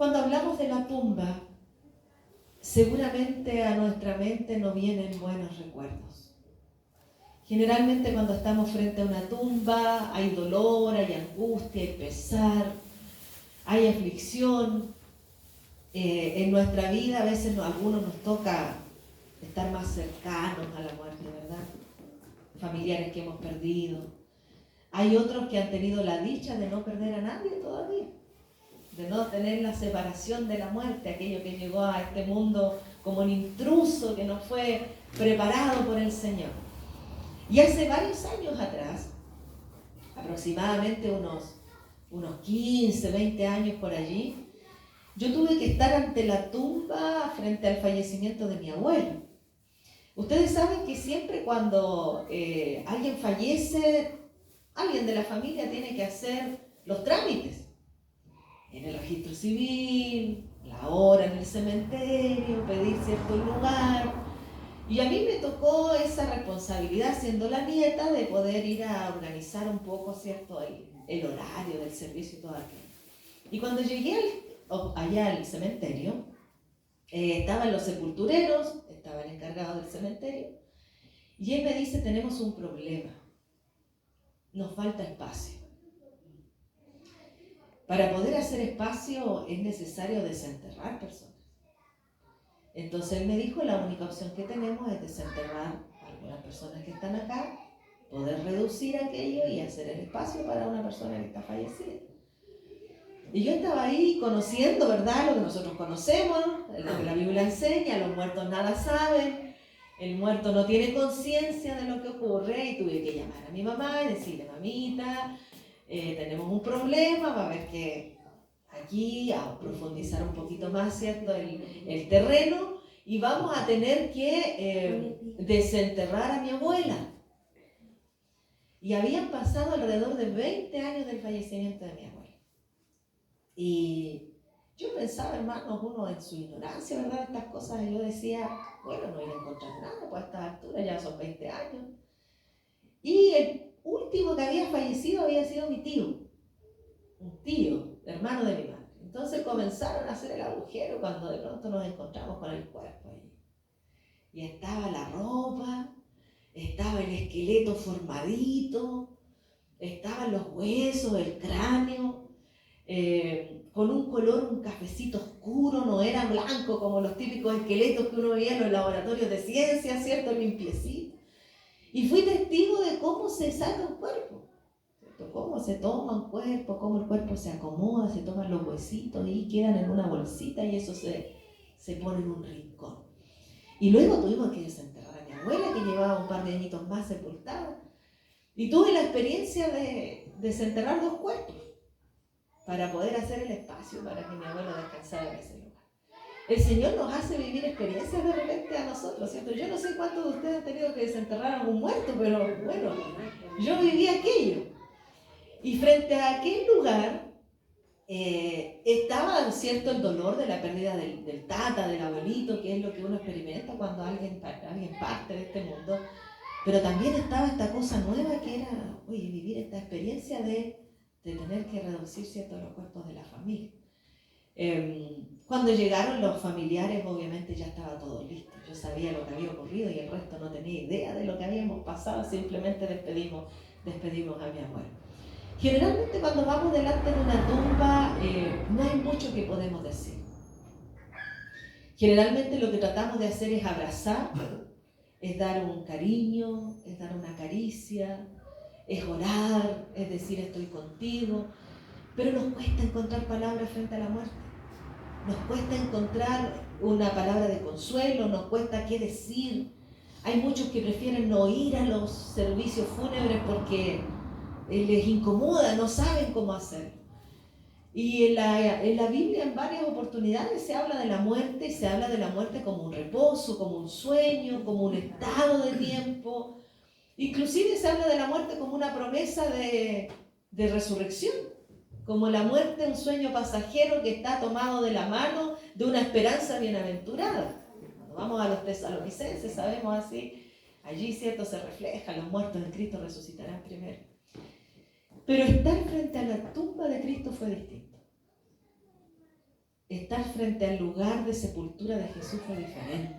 Cuando hablamos de la tumba, seguramente a nuestra mente no vienen buenos recuerdos. Generalmente cuando estamos frente a una tumba hay dolor, hay angustia, hay pesar, hay aflicción. En nuestra vida a veces a algunos nos toca estar más cercanos a la muerte, ¿verdad? Familiares que hemos perdido. Hay otros que han tenido la dicha de no perder a nadie todavía, de no tener la separación de la muerte, aquello que llegó a este mundo como un intruso que no fue preparado por el Señor. Y hace varios años atrás, aproximadamente unos 15, 20 años por allí, yo tuve que estar ante la tumba frente al fallecimiento de mi abuelo. Ustedes saben que siempre cuando alguien fallece, alguien de la familia tiene que hacer los trámites. En el registro civil, la hora en el cementerio, pedir cierto lugar. Y a mí me tocó esa responsabilidad, siendo la nieta, de poder ir a organizar un poco, ¿cierto?, el horario del servicio y todo aquello. Y cuando llegué allá al cementerio, estaban los sepultureros, estaba el encargado del cementerio, y él me dice: tenemos un problema, nos falta espacio. Para poder hacer espacio es necesario desenterrar personas. Entonces él me dijo: la única opción que tenemos es desenterrar a algunas personas que están acá, poder reducir aquello y hacer el espacio para una persona que está fallecida. Y yo estaba ahí conociendo, ¿verdad?, lo que nosotros conocemos, lo que la Biblia enseña: los muertos nada saben, el muerto no tiene conciencia de lo que ocurre, y tuve que llamar a mi mamá y decirle: mamita, tenemos un problema, va a haber que aquí a profundizar un poquito más, ¿cierto?, el terreno, y vamos a tener que desenterrar a mi abuela. Y habían pasado alrededor de 20 años del fallecimiento de mi abuela. Y yo pensaba, hermanos, uno en su ignorancia, ¿verdad?, estas cosas, yo decía: bueno, no iba a encontrar nada, pues a estas alturas ya son 20 años. Y el último que había fallecido había sido mi tío, un tío, hermano de mi madre. Entonces comenzaron a hacer el agujero cuando de pronto nos encontramos con el cuerpo allí. Y estaba la ropa, estaba el esqueleto formadito, estaban los huesos, el cráneo, con un color, un cafecito oscuro, no era blanco como los típicos esqueletos que uno veía en los laboratorios de ciencia, ¿cierto?, limpiecito. Y fui testigo de cómo se saca un cuerpo, ¿cierto?, cómo se toma un cuerpo, cómo el cuerpo se acomoda, se toman los huesitos y quedan en una bolsita, y eso se pone en un rincón. Y luego tuvimos que desenterrar a mi abuela, que llevaba un par de añitos más sepultada, y tuve la experiencia de desenterrar 2 cuerpos para poder hacer el espacio para que mi abuelo descansara en ese lugar. El Señor nos hace vivir experiencias de repente a nosotros, ¿cierto? Yo no sé cuántos de ustedes han tenido que desenterrar a algún muerto, pero bueno, yo viví aquello. Y frente a aquel lugar estaba, ¿cierto?, el dolor de la pérdida del tata, del abuelito, que es lo que uno experimenta cuando alguien parte de este mundo. Pero también estaba esta cosa nueva que era, oye, vivir esta experiencia de tener que reducir, ¿cierto?, los cuerpos de la familia. Cuando llegaron los familiares, obviamente ya estaba todo listo. Yo sabía lo que había ocurrido y el resto no tenía idea de lo que habíamos pasado. Simplemente despedimos a mi abuelo. Generalmente cuando vamos delante de una tumba no hay mucho que podemos decir. Generalmente lo que tratamos de hacer es abrazar, es dar un cariño, es dar una caricia, es orar, es decir: estoy contigo. Pero nos cuesta encontrar palabras frente a la muerte. Nos cuesta encontrar una palabra de consuelo, nos cuesta qué decir. Hay muchos que prefieren no ir a los servicios fúnebres porque les incomoda, no saben cómo hacerlo. Y en la Biblia en varias oportunidades se habla de la muerte, y se habla de la muerte como un reposo, como un sueño, como un estado de tiempo. Inclusive se habla de la muerte como una promesa de resurrección, como la muerte, un sueño pasajero que está tomado de la mano de una esperanza bienaventurada. Cuando vamos a los Tesalonicenses, sabemos así, allí, ¿cierto?, se refleja: los muertos en Cristo resucitarán primero. Pero estar frente a la tumba de Cristo fue distinto. estar frente al lugar de sepultura de Jesús fue diferente.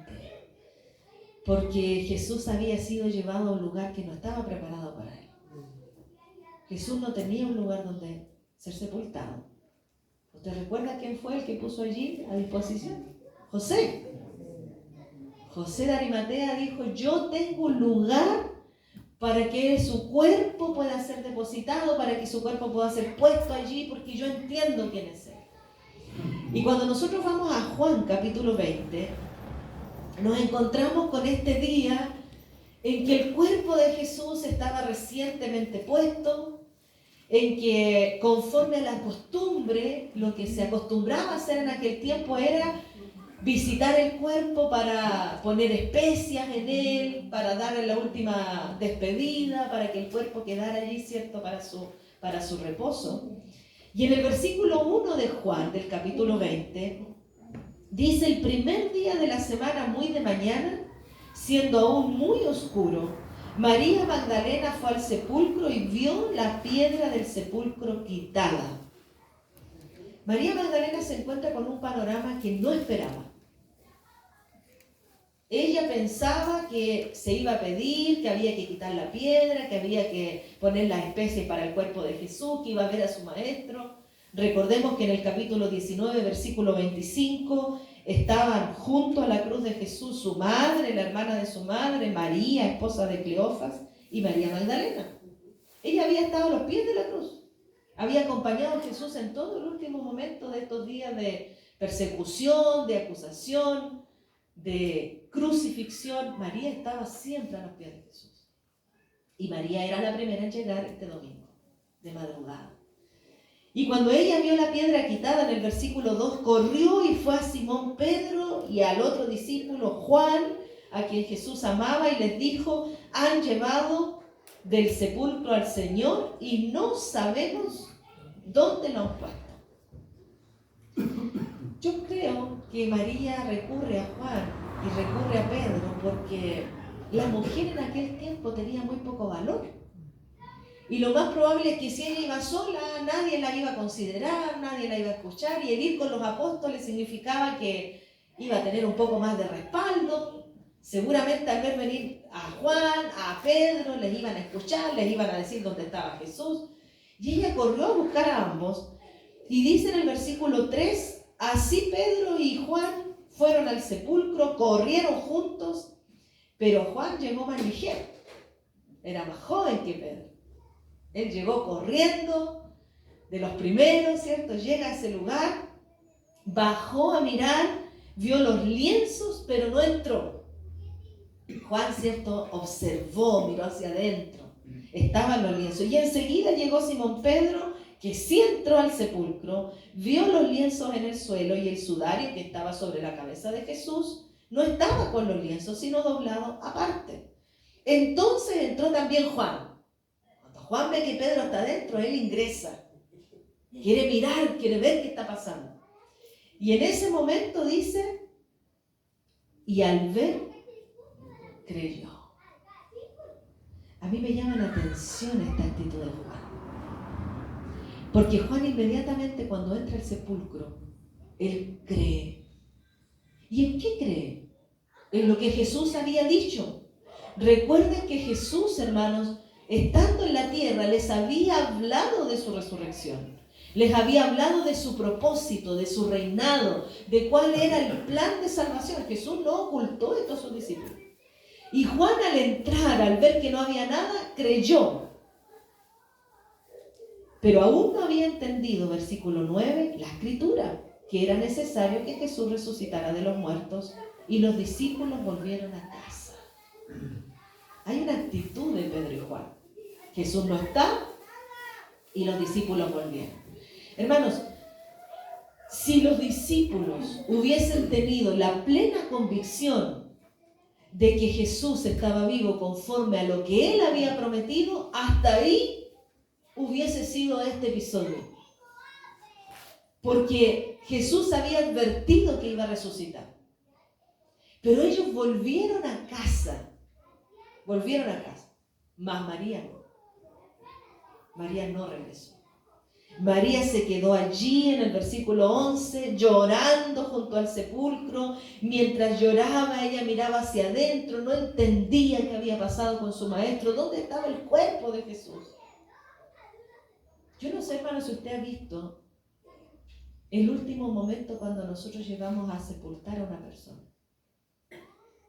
Porque Jesús había sido llevado a un lugar que no estaba preparado para él. Jesús no tenía un lugar donde ser sepultado. ¿Usted recuerda quién fue el que puso allí a disposición? José. José de Arimatea dijo, yo tengo un lugar para que su cuerpo pueda ser depositado, para que su cuerpo pueda ser puesto allí, porque yo entiendo quién es él. Y cuando nosotros vamos a Juan capítulo 20, nos encontramos con este día en que el cuerpo de Jesús estaba recientemente puesto, en que conforme a la costumbre, lo que se acostumbraba a hacer en aquel tiempo era visitar el cuerpo para poner especias en él, para darle la última despedida, para que el cuerpo quedara allí, ¿cierto?, para su reposo. Y en el versículo 1 de Juan, del capítulo 20, dice, el primer día de la semana, muy de mañana, siendo aún muy oscuro, María Magdalena fue al sepulcro y vio la piedra del sepulcro quitada. María Magdalena se encuentra con un panorama que no esperaba. Ella pensaba que se iba a pedir, que había que quitar la piedra, que había que poner las especies para el cuerpo de Jesús, que iba a ver a su maestro. Recordemos que en el capítulo 19, versículo 25, estaban junto a la cruz de Jesús su madre, la hermana de su madre, María, esposa de Cleofas, y María Magdalena. Ella había estado a los pies de la cruz. Había acompañado a Jesús en todo el último momento de estos días de persecución, de acusación, de crucifixión. María estaba siempre a los pies de Jesús. Y María era la primera en llegar este domingo, de madrugada. Y cuando ella vio la piedra quitada en el versículo 2, corrió y fue a Simón Pedro y al otro discípulo Juan, a quien Jesús amaba, y les dijo, han llevado del sepulcro al Señor y no sabemos dónde lo han puesto. Yo creo que María recurre a Juan y recurre a Pedro porque la mujer en aquel tiempo tenía muy poco valor. Y lo más probable es que si ella iba sola, nadie la iba a considerar, nadie la iba a escuchar, y el ir con los apóstoles significaba que iba a tener un poco más de respaldo. Seguramente al ver venir a Juan, a Pedro, les iban a escuchar, les iban a decir dónde estaba Jesús. Y ella corrió a buscar a ambos. Y dice en el versículo 3, así Pedro y Juan fueron al sepulcro, corrieron juntos, pero Juan llegó más ligero, era más joven que Pedro. Él llegó corriendo, de los primeros, ¿cierto? Llega a ese lugar, bajó a mirar, vio los lienzos, pero no entró. Juan, ¿cierto? Observó, miró hacia adentro. Estaban los lienzos. Y enseguida llegó Simón Pedro, que sí entró al sepulcro, vio los lienzos en el suelo y el sudario que estaba sobre la cabeza de Jesús no estaba con los lienzos, sino doblado aparte. Entonces entró también Juan. Juan ve que Pedro está adentro, él ingresa, quiere mirar, quiere ver qué está pasando. Y en ese momento dice, y al ver, creyó. A mí me llama la atención esta actitud de Juan. Porque Juan inmediatamente cuando entra al sepulcro, él cree. ¿Y en qué cree? En lo que Jesús había dicho. Recuerden que Jesús, hermanos, estando en la tierra, les había hablado de su resurrección. Les había hablado de su propósito, de su reinado, de cuál era el plan de salvación. Jesús no ocultó esto a sus discípulos. Y Juan, al entrar, al ver que no había nada, creyó. Pero aún no había entendido, versículo 9, la escritura, que era necesario que Jesús resucitara de los muertos y los discípulos volvieron a casa. Hay una actitud de Pedro y Juan. Jesús no está y los discípulos volvieron. Hermanos, si los discípulos hubiesen tenido la plena convicción de que Jesús estaba vivo conforme a lo que Él había prometido, hasta ahí hubiese sido este episodio. Porque Jesús había advertido que iba a resucitar. Pero ellos volvieron a casa. Mas María no regresó. María se quedó allí en el versículo 11, llorando junto al sepulcro. Mientras lloraba, ella miraba hacia adentro, no entendía qué había pasado con su maestro. ¿Dónde estaba el cuerpo de Jesús? Yo no sé, hermano, si usted ha visto el último momento cuando nosotros llegamos a sepultar a una persona.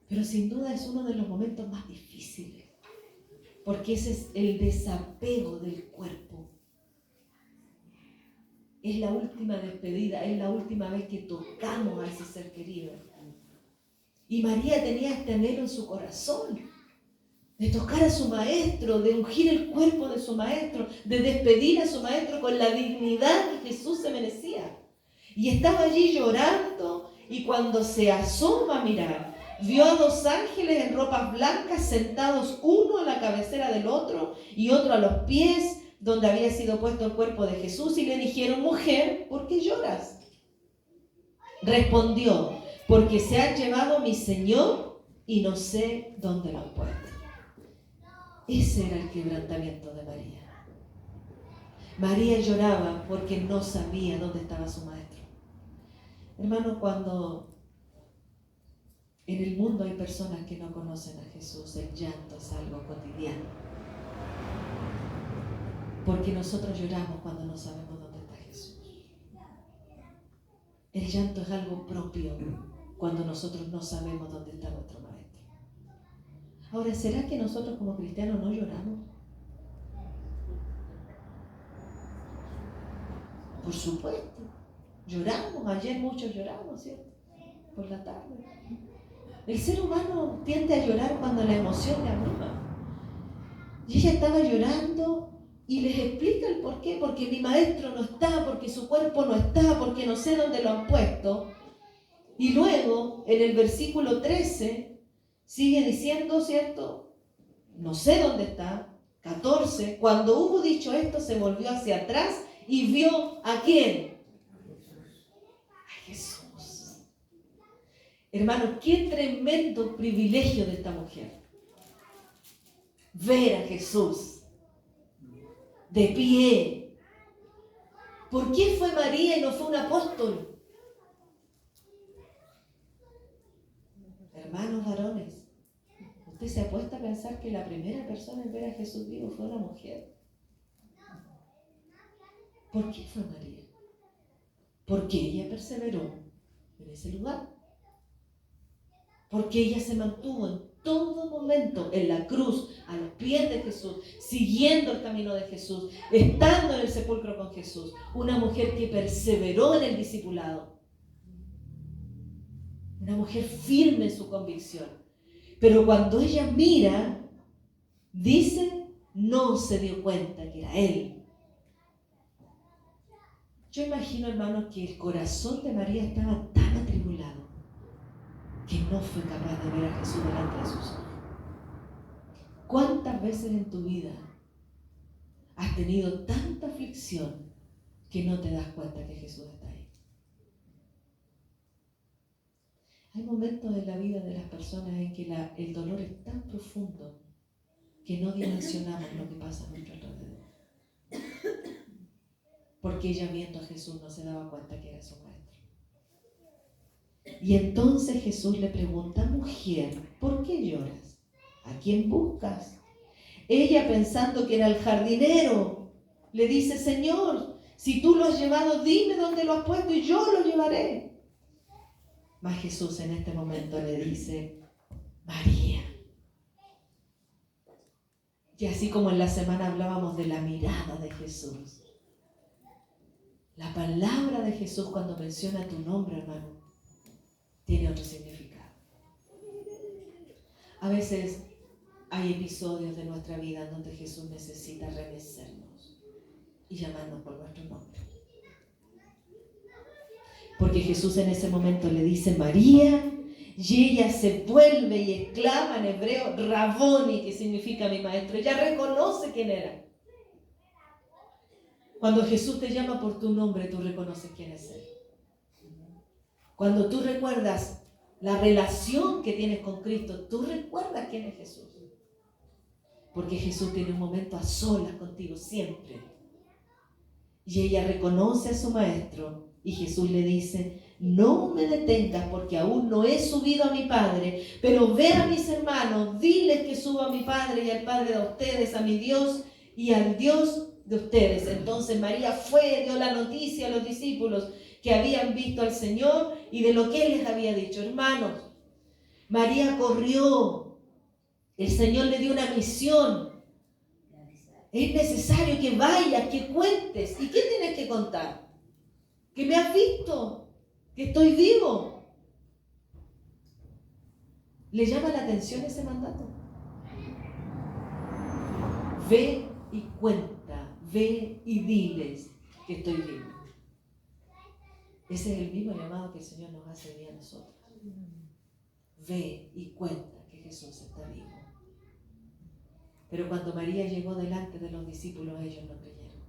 Pero sin duda es uno de los momentos más difíciles, porque ese es el desapego del cuerpo. Es la última despedida, es la última vez que tocamos a ese ser querido. Y María tenía este anhelo en su corazón, de tocar a su maestro, de ungir el cuerpo de su maestro, de despedir a su maestro con la dignidad que Jesús se merecía. Y estaba allí llorando, y cuando se asoma a mirar, vio a dos ángeles en ropas blancas sentados, uno a la cabecera del otro y otro a los pies donde había sido puesto el cuerpo de Jesús, y le dijeron: mujer, ¿por qué lloras? Respondió: porque se han llevado a mi Señor y no sé dónde lo han puesto. Ese era el quebrantamiento de María. María lloraba porque no sabía dónde estaba su maestro. Hermano, cuando en el mundo hay personas que no conocen a Jesús, el llanto es algo cotidiano. Porque nosotros lloramos cuando no sabemos dónde está Jesús. El llanto es algo propio cuando nosotros no sabemos dónde está nuestro maestro. Ahora, ¿será que nosotros como cristianos no lloramos? Por supuesto, lloramos. Ayer muchos lloramos, ¿cierto? Por la tarde. El ser humano tiende a llorar cuando la emoción le abruma. Y ella estaba llorando y les explica el por qué. Porque mi maestro no está, porque su cuerpo no está, porque no sé dónde lo han puesto. Y luego, en el versículo 13, sigue diciendo, ¿cierto? No sé dónde está. 14, cuando hubo dicho esto, se volvió hacia atrás y vio ¿a quién? A Jesús. Hermano, qué tremendo privilegio de esta mujer. Ver a Jesús de pie. ¿Por qué fue María y no fue un apóstol? Hermanos varones, ¿usted se ha puesto a pensar que la primera persona en ver a Jesús vivo fue una mujer? ¿Por qué fue María? Porque ella perseveró en ese lugar. Porque ella se mantuvo en todo momento en la cruz, a los pies de Jesús, siguiendo el camino de Jesús, estando en el sepulcro con Jesús. Una mujer que perseveró en el discipulado. Una mujer firme en su convicción. Pero cuando ella mira, dice, no se dio cuenta que era Él. Yo imagino, hermanos, que el corazón de María estaba tan atribulado que no fue capaz de ver a Jesús delante de sus ojos. ¿Cuántas veces en tu vida has tenido tanta aflicción que no te das cuenta que Jesús está ahí? Hay momentos en la vida de las personas en que el dolor es tan profundo que no dimensionamos lo que pasa a nuestro alrededor. Porque ella, viendo a Jesús, no se daba cuenta que era su maestro. Y entonces Jesús le pregunta: mujer, ¿por qué lloras? ¿A quién buscas? Ella, pensando que era el jardinero, le dice: Señor, si tú lo has llevado, dime dónde lo has puesto y yo lo llevaré. Mas Jesús en este momento le dice: María. Y así como en la semana hablábamos de la mirada de Jesús, la palabra de Jesús cuando menciona tu nombre, hermano, tiene otro significado. A veces hay episodios de nuestra vida donde Jesús necesita remecernos y llamarnos por nuestro nombre. Porque Jesús en ese momento le dice: María, y ella se vuelve y exclama en hebreo Raboni, que significa mi maestro. Ella reconoce quién era. Cuando Jesús te llama por tu nombre, tú reconoces quién es Él. Cuando tú recuerdas la relación que tienes con Cristo, tú recuerdas quién es Jesús. Porque Jesús tiene un momento a solas contigo siempre. Y ella reconoce a su maestro y Jesús le dice: no me detengas porque aún no he subido a mi Padre, pero ve a mis hermanos, diles que subo a mi Padre y al Padre de ustedes, a mi Dios y al Dios de ustedes. Entonces María fue, dio la noticia a los discípulos que habían visto al Señor y de lo que Él les había dicho. Hermanos, María corrió, el Señor le dio una misión. Es necesario que vayas, que cuentes. ¿Y qué tienes que contar? Que me has visto, que estoy vivo. ¿Le llama la atención ese mandato? Ve y cuenta, ve y diles que estoy vivo. Ese es el mismo llamado que el Señor nos hace hoy a nosotros. Ve y cuenta que Jesús está vivo. Pero cuando María llegó delante de los discípulos, ellos no creyeron.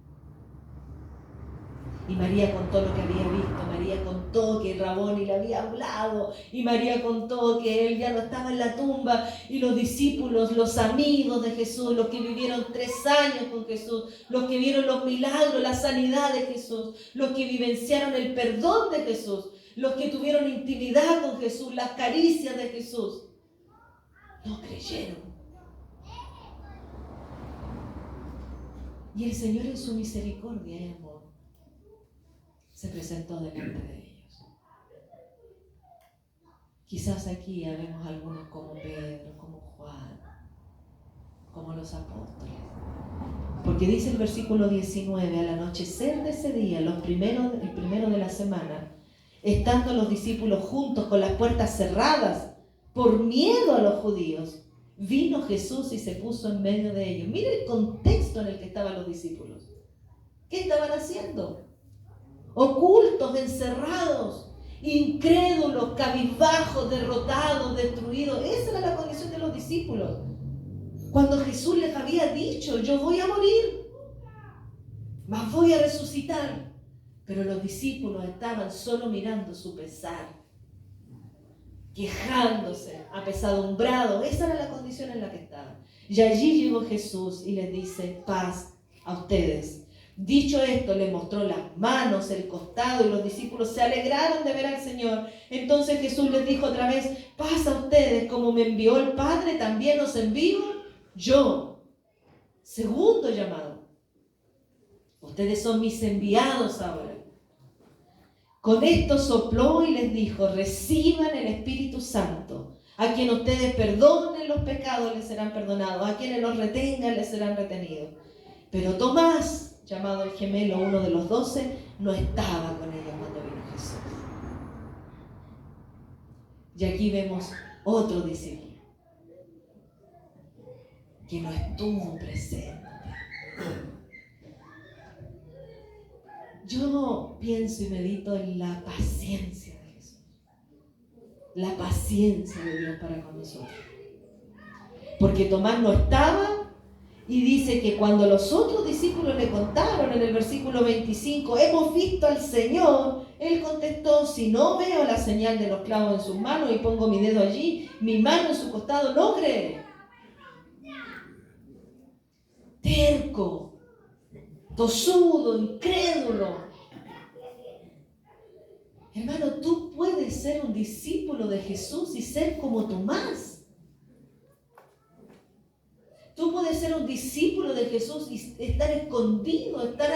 Y María contó lo que había visto, María contó que Raboni le había hablado, y María contó que él ya no estaba en la tumba, y los discípulos, los amigos de Jesús, los que vivieron 3 años con Jesús, los que vieron los milagros, la sanidad de Jesús, los que vivenciaron el perdón de Jesús, los que tuvieron intimidad con Jesús, las caricias de Jesús, no creyeron. Y el Señor en su misericordia y amor se presentó delante de ellos. Quizás aquí habemos algunos como Pedro, como Juan, como los apóstoles. Porque dice el versículo 19, al anochecer de ese día, el primero de la semana, estando los discípulos juntos con las puertas cerradas por miedo a los judíos, vino Jesús y se puso en medio de ellos. Mire el contexto en el que estaban los discípulos. ¿Qué estaban haciendo? Ocultos, encerrados, incrédulos, cabizbajos, derrotados, destruidos. Esa era la condición de los discípulos. Cuando Jesús les había dicho: yo voy a morir, mas voy a resucitar. Pero los discípulos estaban solo mirando su pesar, quejándose, apesadumbrados. Esa era la condición en la que estaban. Y allí llegó Jesús y les dice: paz a ustedes. Dicho esto, le mostró las manos, el costado, y los discípulos se alegraron de ver al Señor. Entonces Jesús les dijo otra vez: paz a ustedes, como me envió el Padre, también os envío yo. Segundo llamado. Ustedes son mis enviados ahora. Con esto sopló y les dijo: reciban el Espíritu Santo. A quien ustedes perdonen los pecados les serán perdonados, a quienes los retengan les serán retenidos. Pero Tomás, llamado el gemelo, uno de los 12, no estaba con ellos cuando vino Jesús. Y aquí vemos otro discípulo que no estuvo presente. Yo pienso y medito en la paciencia de Jesús, la paciencia de Dios para con nosotros. Porque Tomás no estaba, y dice que cuando los otros discípulos le contaron en el versículo 25, hemos visto al Señor, él contestó: si no veo la señal de los clavos en sus manos y pongo mi dedo allí, mi mano en su costado, no creeré. Terco, tosudo, incrédulo. Hermano, tú puedes ser un discípulo de Jesús y ser como Tomás. Tú puedes ser un discípulo de Jesús y estar escondido, estar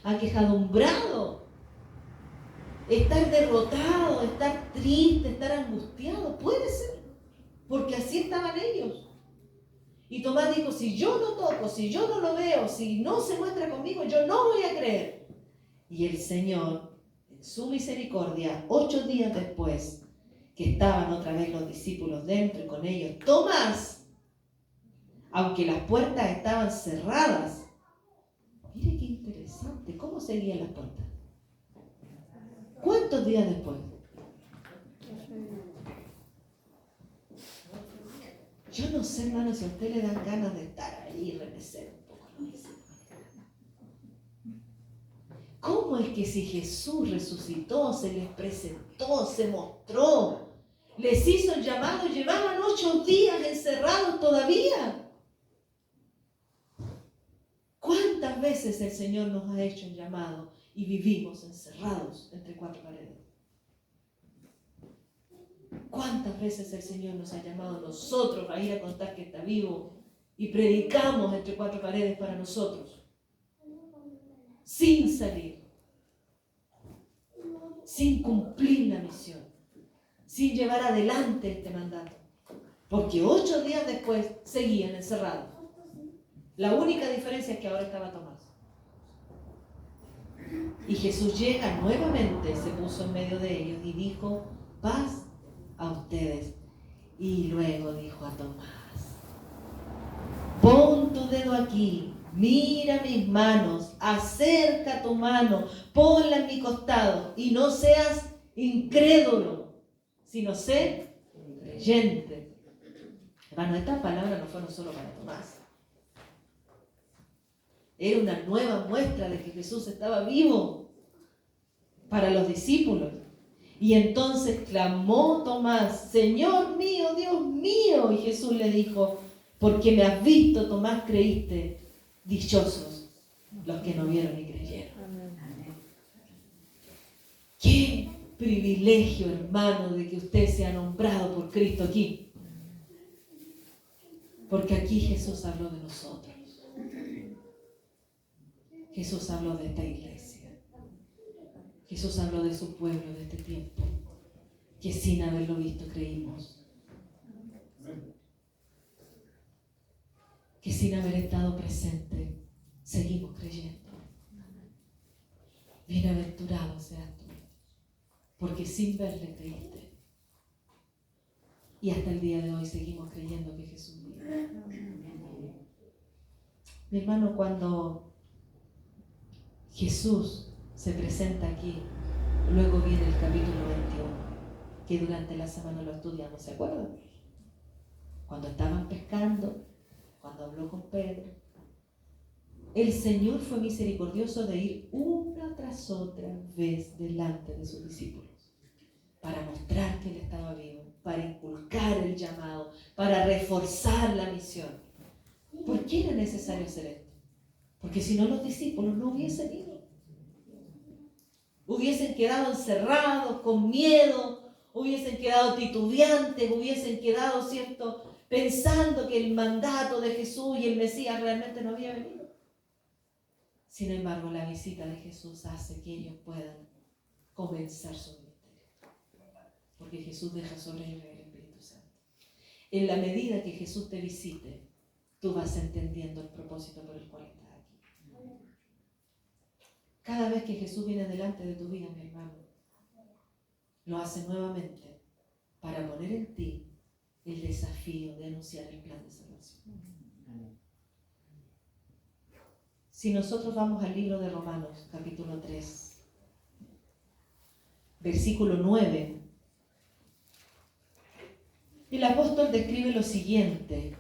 aquejadumbrado, estar derrotado, estar triste, estar angustiado. Puede ser, porque así estaban ellos. Y Tomás dijo: si yo no toco, si yo no lo veo, si no se muestra conmigo, yo no voy a creer. Y el Señor, en su misericordia, 8 días después, que estaban otra vez los discípulos dentro y con ellos Tomás, aunque las puertas estaban cerradas. Mire qué interesante, ¿cómo seguían las puertas? ¿Cuántos días después? Yo no sé, hermano, si a usted le dan ganas de estar ahí y remecer un poco lo dice. ¿Cómo es que si Jesús resucitó, se les presentó, se mostró, les hizo el llamado, llevaban 8 días encerrados todavía? ¿Cuánta ¿Cuántas veces el Señor nos ha hecho un llamado y vivimos encerrados entre cuatro paredes? ¿Cuántas veces el Señor nos ha llamado a nosotros a ir a contar que está vivo y predicamos entre cuatro paredes para nosotros? Sin salir, sin cumplir la misión, sin llevar adelante este mandato. Porque 8 días después seguían encerrados. La única diferencia es que ahora estaba Tomás. Y Jesús llega nuevamente, se puso en medio de ellos y dijo: paz a ustedes. Y luego dijo a Tomás: pon tu dedo aquí, mira mis manos, acerca tu mano, ponla en mi costado y no seas incrédulo, sino sé creyente. Hermano, estas palabras no fueron solo para Tomás. Era una nueva muestra de que Jesús estaba vivo para los discípulos. Y entonces clamó Tomás: Señor mío, Dios mío. Y Jesús le dijo: porque me has visto, Tomás, creíste. Dichosos los que no vieron y creyeron. Qué privilegio, hermano, de que usted sea nombrado por Cristo aquí. Porque aquí Jesús habló de nosotros. Jesús habló de esta iglesia. Jesús habló de su pueblo, de este tiempo, que sin haberlo visto creímos. Que sin haber estado presente seguimos creyendo. Bienaventurado seas tú, porque sin verle creíste. Y hasta el día de hoy seguimos creyendo que Jesús vive. Mi hermano, cuando Jesús se presenta aquí, luego viene el capítulo 21, que durante la semana lo estudiamos, ¿se acuerdan? Cuando estaban pescando, cuando habló con Pedro, el Señor fue misericordioso de ir una tras otra vez delante de sus discípulos para mostrar que Él estaba vivo, para inculcar el llamado, para reforzar la misión. ¿Por qué era necesario hacer esto? Porque si no, los discípulos no hubiesen ido. Hubiesen quedado encerrados, con miedo, hubiesen quedado titubeantes, hubiesen quedado, ¿cierto?, pensando que el mandato de Jesús y el Mesías realmente no había venido. Sin embargo, la visita de Jesús hace que ellos puedan comenzar su ministerio. Porque Jesús deja sobre ellos el Espíritu Santo. En la medida que Jesús te visite, tú vas entendiendo el propósito por el cual estás aquí. Cada vez que Jesús viene delante de tu vida, mi hermano, lo hace nuevamente para poner en ti el desafío de anunciar el plan de salvación. Si nosotros vamos al libro de Romanos, capítulo 3, versículo 9, el apóstol describe lo siguiente: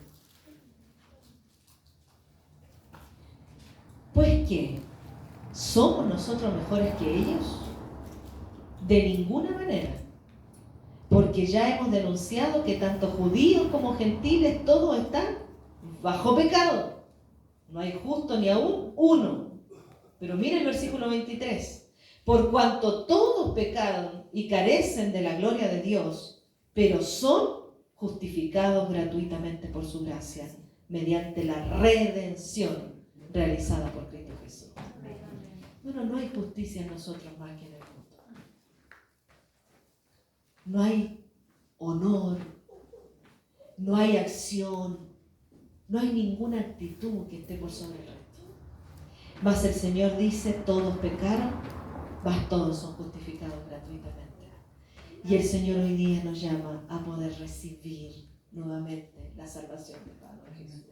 ¿pues qué? ¿Somos nosotros mejores que ellos? De ninguna manera, porque ya hemos denunciado que tanto judíos como gentiles todos están bajo pecado. No hay justo ni aún uno. Pero mira el versículo 23. Por cuanto todos pecaron y carecen de la gloria de Dios, pero son justificados gratuitamente por su gracia, mediante la redención realizada por Cristo Jesús. Bueno, no hay justicia en nosotros más que en el mundo. No hay honor, no hay acción, no hay ninguna actitud que esté por sobre el resto. Mas el Señor dice: todos pecaron, mas todos son justificados gratuitamente. Y el Señor hoy día nos llama a poder recibir nuevamente la salvación de Padre Jesús.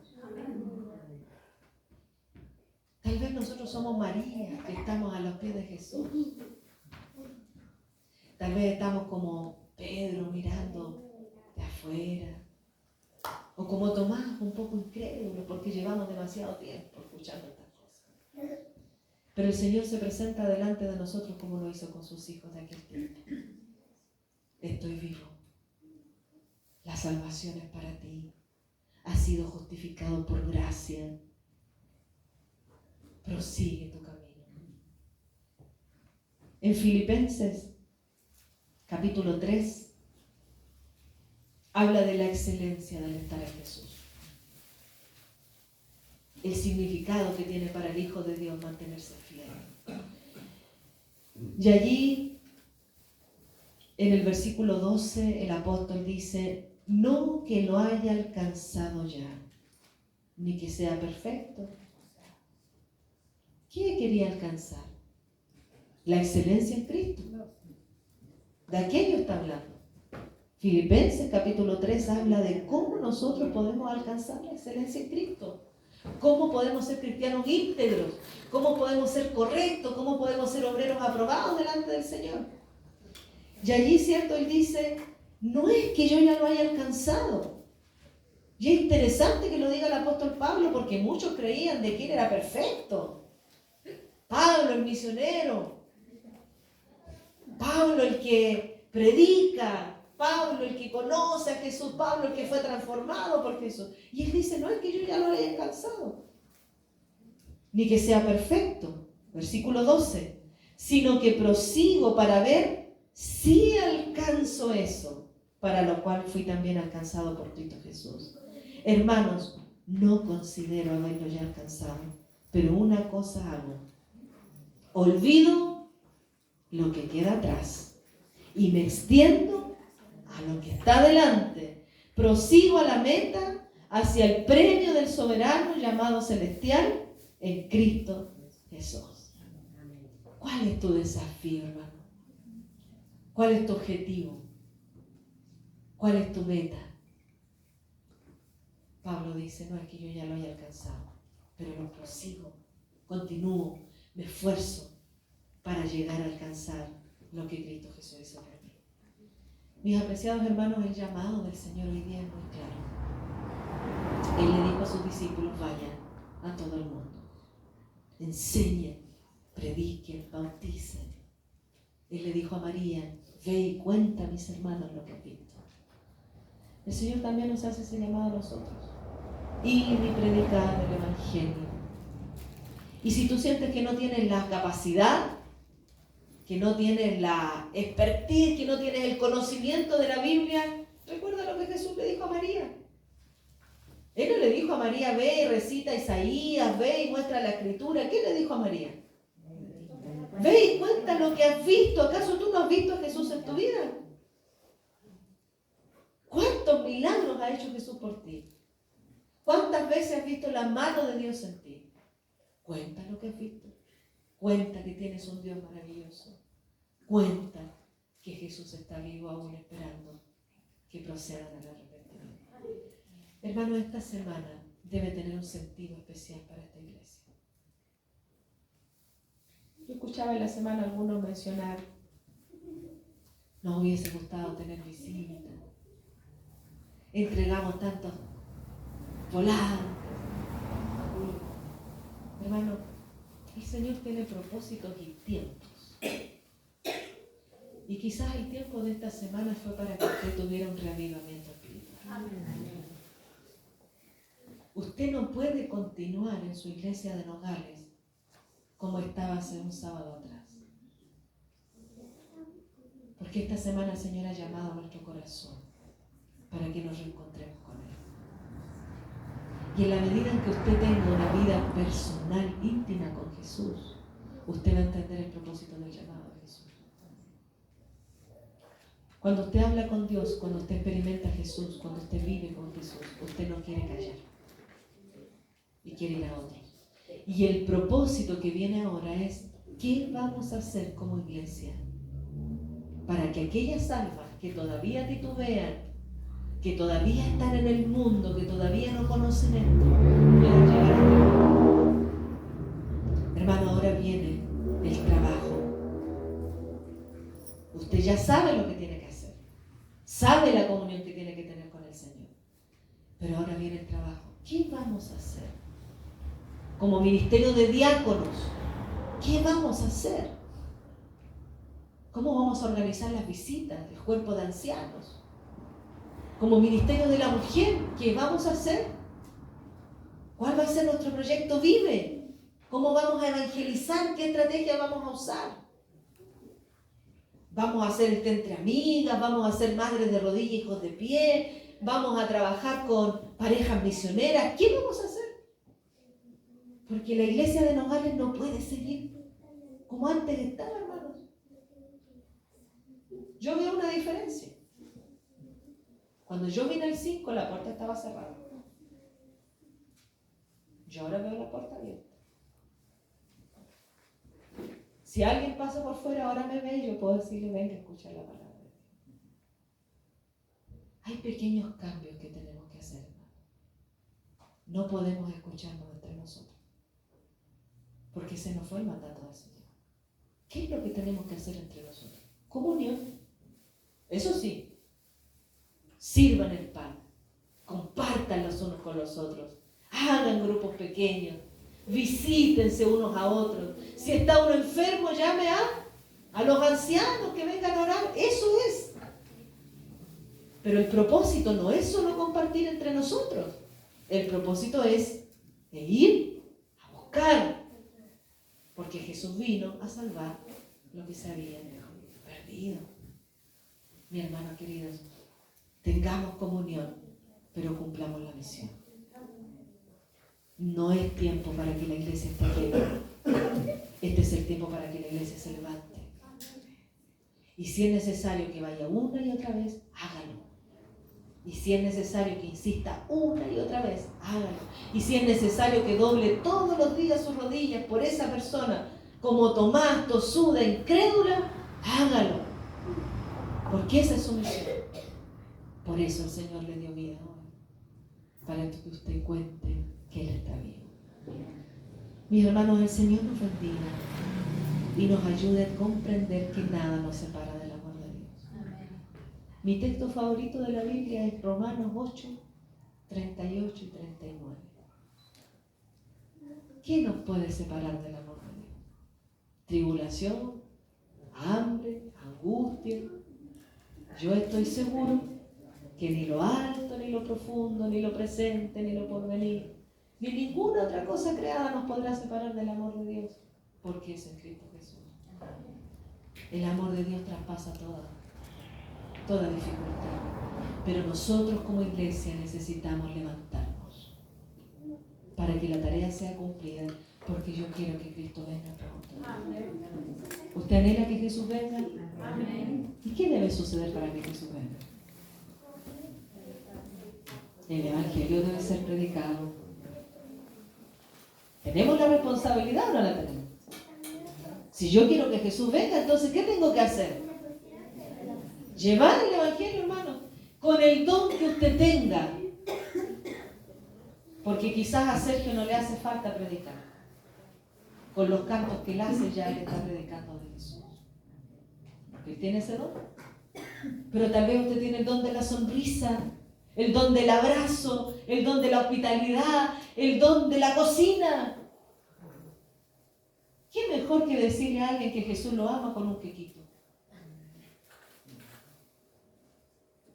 Tal vez nosotros somos María, que estamos a los pies de Jesús. Tal vez estamos como Pedro, mirando de afuera. O como Tomás, un poco incrédulo, porque llevamos demasiado tiempo escuchando estas cosas. Pero el Señor se presenta delante de nosotros como lo hizo con sus hijos de aquel tiempo. Estoy vivo. La salvación es para ti. Has sido justificado por gracia. prosigue tu camino. En Filipenses, capítulo 3, habla de la excelencia del estar en Jesús. El significado que tiene para el Hijo de Dios mantenerse fiel. Y allí, en el versículo 12, el apóstol dice: no que lo haya alcanzado ya, ni que sea perfecto. ¿Qué quería alcanzar? La excelencia en Cristo. De aquello está hablando. Filipenses capítulo 3 habla de cómo nosotros podemos alcanzar la excelencia en Cristo. Cómo podemos ser cristianos íntegros, cómo podemos ser correctos, cómo podemos ser obreros aprobados delante del Señor. Y allí, cierto, él dice: no es que yo ya lo haya alcanzado. Y es interesante que lo diga el apóstol Pablo, porque muchos creían de que él era perfecto. Pablo el misionero, Pablo el que predica, Pablo el que conoce a Jesús, Pablo el que fue transformado por Jesús. Y él dice: no es que yo ya lo haya alcanzado, ni que sea perfecto, versículo 12, sino que prosigo para ver si alcanzo eso, para lo cual fui también alcanzado por Cristo Jesús. Hermanos, no considero haberlo ya alcanzado, pero una cosa hago: olvido lo que queda atrás y me extiendo a lo que está delante. Prosigo a la meta, hacia el premio del soberano llamado celestial en Cristo Jesús. ¿Cuál es tu desafío, hermano? ¿Cuál es tu objetivo? ¿Cuál es tu meta? Pablo dice: no es que yo ya lo haya alcanzado, pero lo prosigo, continúo, me esfuerzo para llegar a alcanzar lo que Cristo Jesús hizo por mí. Mis apreciados hermanos, el llamado del Señor hoy día es muy claro. Él le dijo a sus discípulos: vayan a todo el mundo, enseñen, prediquen, bauticen. Él le dijo a María: ve y cuenta a mis hermanos lo que has visto. El Señor también nos hace ese llamado a nosotros: ir y predicar el Evangelio. Y si tú sientes que no tienes la capacidad, que no tienes la expertise, que no tienes el conocimiento de la Biblia, recuerda lo que Jesús le dijo a María. Él no le dijo a María: ve y recita Isaías, ve y muestra la Escritura. ¿Qué le dijo a María? Ve y cuenta lo que has visto. ¿Acaso tú no has visto a Jesús en tu vida? ¿Cuántos milagros ha hecho Jesús por ti? ¿Cuántas veces has visto la mano de Dios en ti? Cuenta lo que has visto. Cuenta que tienes un Dios maravilloso. Cuenta que Jesús está vivo aún esperando que procedan al arrepentimiento. Hermano, esta semana debe tener un sentido especial para esta iglesia. Yo escuchaba en la semana a algunos mencionar: nos hubiese gustado tener visitas, entregamos tantos volantes. Hermano, el Señor tiene propósitos y tiempos. Y quizás el tiempo de esta semana fue para que usted tuviera un reavivamiento espiritual. Usted no puede continuar en su iglesia de Nogales como estaba hace un sábado atrás. Porque esta semana el Señor ha llamado a nuestro corazón para que nos reencontremos con Él. Y en la medida en que usted tenga una vida personal, íntima con Jesús, usted va a entender el propósito del llamado de Jesús. Cuando usted habla con Dios, cuando usted experimenta a Jesús, cuando usted vive con Jesús, usted no quiere callar y quiere ir a otros. Y el propósito que viene ahora es: ¿qué vamos a hacer como iglesia para que aquellas almas que todavía titubean, que todavía están en el mundo, que todavía no conocen esto, puedan llegar a Dios? Hermano, ahora viene el trabajo. Usted ya sabe lo que tiene que hacer, sabe la comunión que tiene que tener con el Señor, pero ahora viene el trabajo. ¿Qué vamos a hacer? Como ministerio de diáconos, ¿qué vamos a hacer? ¿Cómo vamos a organizar las visitas del cuerpo de ancianos? Como ministerio de la mujer, ¿qué vamos a hacer? ¿Cuál va a ser nuestro proyecto Vive? ¿Cómo vamos a evangelizar? ¿Qué estrategia vamos a usar? ¿Vamos a hacer entre amigas? ¿Vamos a ser madres de rodillas, hijos de pie? ¿Vamos a trabajar con parejas misioneras? ¿Qué vamos a hacer? Porque la iglesia de Nogales no puede seguir como antes estaba, hermanos. Yo veo una diferencia. Cuando yo vine el 5, la puerta estaba cerrada. Yo ahora veo la puerta abierta. Si alguien pasa por fuera, ahora me ve y yo puedo decirle, venga, escucha la palabra de Dios. Hay pequeños cambios que tenemos que hacer, hermano. No podemos escucharnos entre nosotros, porque se nos fue el mandato del Señor. ¿Qué es lo que tenemos que hacer entre nosotros? Comunión. Eso sí, sirvan el pan, compartan los unos con los otros, hagan grupos pequeños, visítense unos a otros. Si está uno enfermo, llame a los ancianos que vengan a orar. Eso es. Pero el propósito no es solo compartir entre nosotros. El propósito es ir a buscar. Porque Jesús vino a salvar lo que se había perdido. Mi hermano queridos, tengamos comunión, pero cumplamos la misión. No es tiempo para que la iglesia esté llena. Este es el tiempo para que la iglesia se levante. Y si es necesario que vaya una y otra vez, hágalo. Y si es necesario que insista una y otra vez, hágalo. Y si es necesario que doble todos los días sus rodillas por esa persona, como Tomás, tosuda, incrédula, hágalo. Porque esa es su misión. Por eso el Señor le dio vida hoy, para que usted cuente que Él está vivo. Mis hermanos, el Señor nos bendiga y nos ayude a comprender que nada nos separa del amor de Dios. Mi texto favorito de la Biblia es Romanos 8, 38 y 39. ¿Qué nos puede separar del amor de Dios? Tribulación, hambre, angustia. Yo estoy seguro que ni lo alto, ni lo profundo, ni lo presente, ni lo porvenir, ni ninguna otra cosa creada nos podrá separar del amor de Dios, porque es en Cristo Jesús. El amor de Dios traspasa toda dificultad. Pero nosotros como iglesia necesitamos levantarnos para que la tarea sea cumplida, porque yo quiero que Cristo venga pronto. ¿Usted anhela que Jesús venga? Amén. ¿Y qué debe suceder para que Jesús venga? El Evangelio debe ser predicado. ¿Tenemos la responsabilidad o no la tenemos? Si yo quiero que Jesús venga, entonces ¿qué tengo que hacer? Llevar el Evangelio, hermano, con el don que usted tenga. Porque quizás a Sergio no le hace falta predicar. Con los cantos que él hace ya él está predicando de Jesús. Porque él tiene ese don. Pero tal vez usted tiene el don de la sonrisa, el don del abrazo, el don de la hospitalidad, el don de la cocina. ¿Qué mejor que decirle a alguien que Jesús lo ama con un quequito?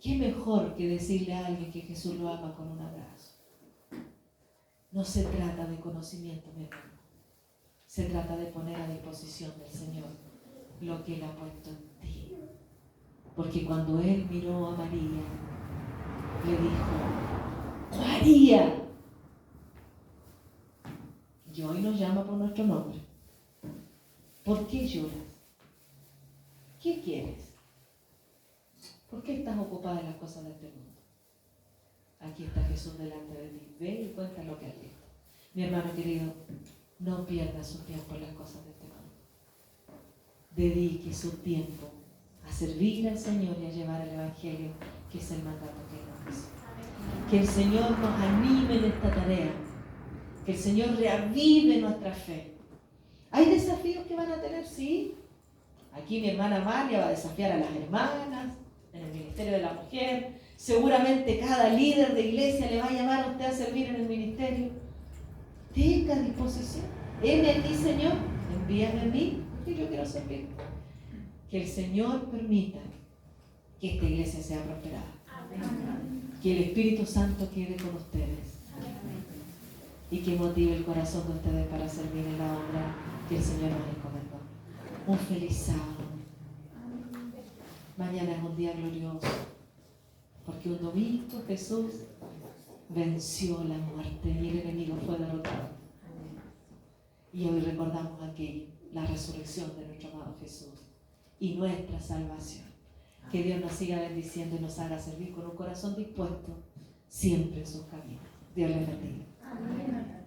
¿Qué mejor que decirle a alguien que Jesús lo ama con un abrazo? No se trata de conocimiento, mi hermano. Se trata de poner a disposición del Señor lo que Él ha puesto en ti. Porque cuando Él miró a María, le dijo, María. Y hoy nos llama por nuestro nombre. ¿Por qué lloras? ¿Qué quieres? ¿Por qué estás ocupada en las cosas de este mundo? Aquí está Jesús delante de ti. Ve y cuenta lo que has visto. Mi hermano querido, no pierda su tiempo en las cosas de este mundo. Dedique su tiempo a servir al Señor y a llevar el Evangelio, que es el mandato que Él nos hizo. Que el Señor nos anime en esta tarea. Que el Señor reavive nuestra fe. ¿Hay desafíos que van a tener? Sí. Aquí mi hermana Amalia va a desafiar a las hermanas en el Ministerio de la Mujer. Seguramente cada líder de iglesia le va a llamar a usted a servir en el ministerio. Tenga disposición. Heme aquí, Señor, envíame a mí, porque yo quiero servir. Que el Señor permita que esta iglesia sea prosperada. Que el Espíritu Santo quede con ustedes. y que motive el corazón de ustedes para servir en la obra que el Señor nos encomendó. Un feliz sábado. Mañana es un día glorioso, porque un domingo Jesús venció la muerte y el enemigo fue derrotado. Y hoy recordamos aquello, la resurrección de nuestro amado Jesús y nuestra salvación. Que Dios nos siga bendiciendo y nos haga servir con un corazón dispuesto siempre en sus caminos. Dios les bendiga. Amén.